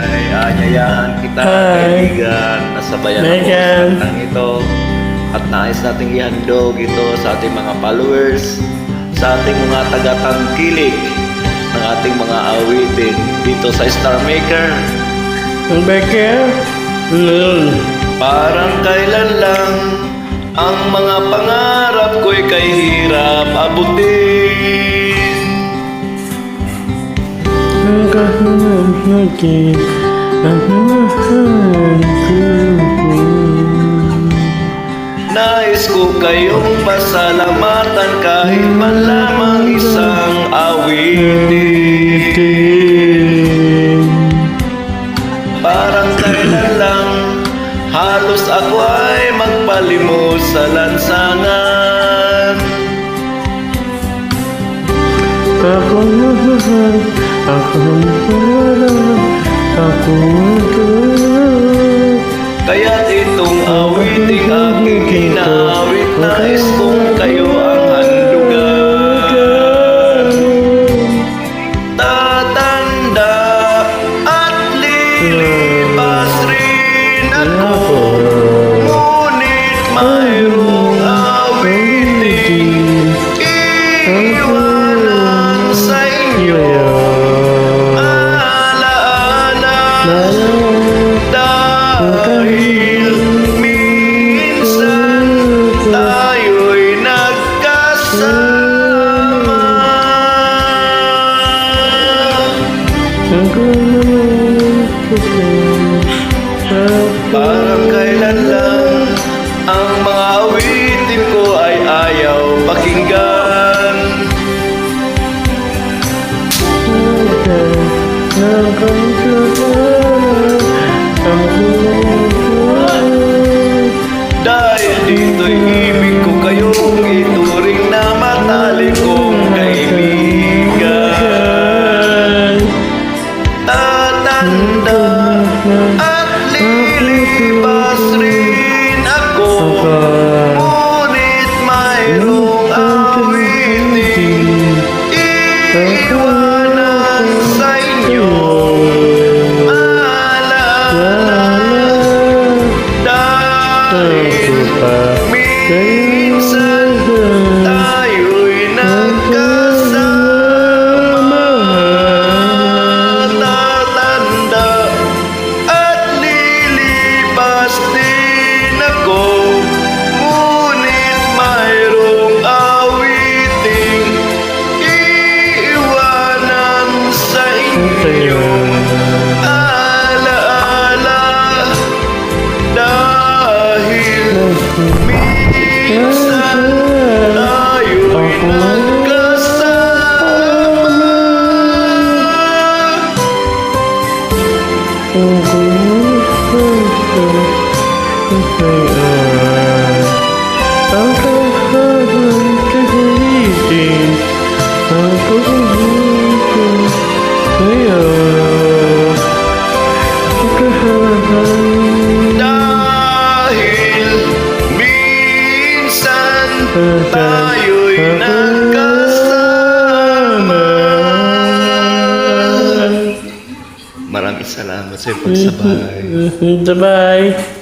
ay aanyayahan kita, Hi. kaibigan, na sabayan ako sa Megan. kantang ito. At nais nating ihandog ito sa ating mga followers, sa ating mga taga-tangkilik ng ating mga awitin dito sa Star Maker. Ang Becker? Parang kailan lang ang mga pangarap ko'y kay hirap abutin. Ang kahanap natin, ang mahal ko. Nais ko kayong pasalamatan kahit man lamang isang awitin. Parang kailan lang halos ako ay magpalimos sa lansangan. Ako mahal, ako mahal, ako mahal. Kaya't itong awiting aking inaawit, nais kong kayo ang handugan. Tatanda at lilipas rin ako, ngunit mayroong awiting iiwanan sa inyo. Alaala, dahil minsan tayo'y nagkasama. Parang kailan lang ang mga awitin ko ay ayaw pakinggan. Dahil dito'y ibig ko kayong ituring na matalik kong kaibigan. Tatanda at lilipas rin ako, ngunit mayroong awiting iiwanan sa inyo. Dahil minsan tayo'y nagkasama. Tatanda at lilipas din ako, ngunit mayroong awiting iiwanan sa inyo. Dahil minsan tayo'y nagkasama. Dahil minsan tayo'y nagkasama. Maraming salamat sa iyong pagsabay. Bye-bye.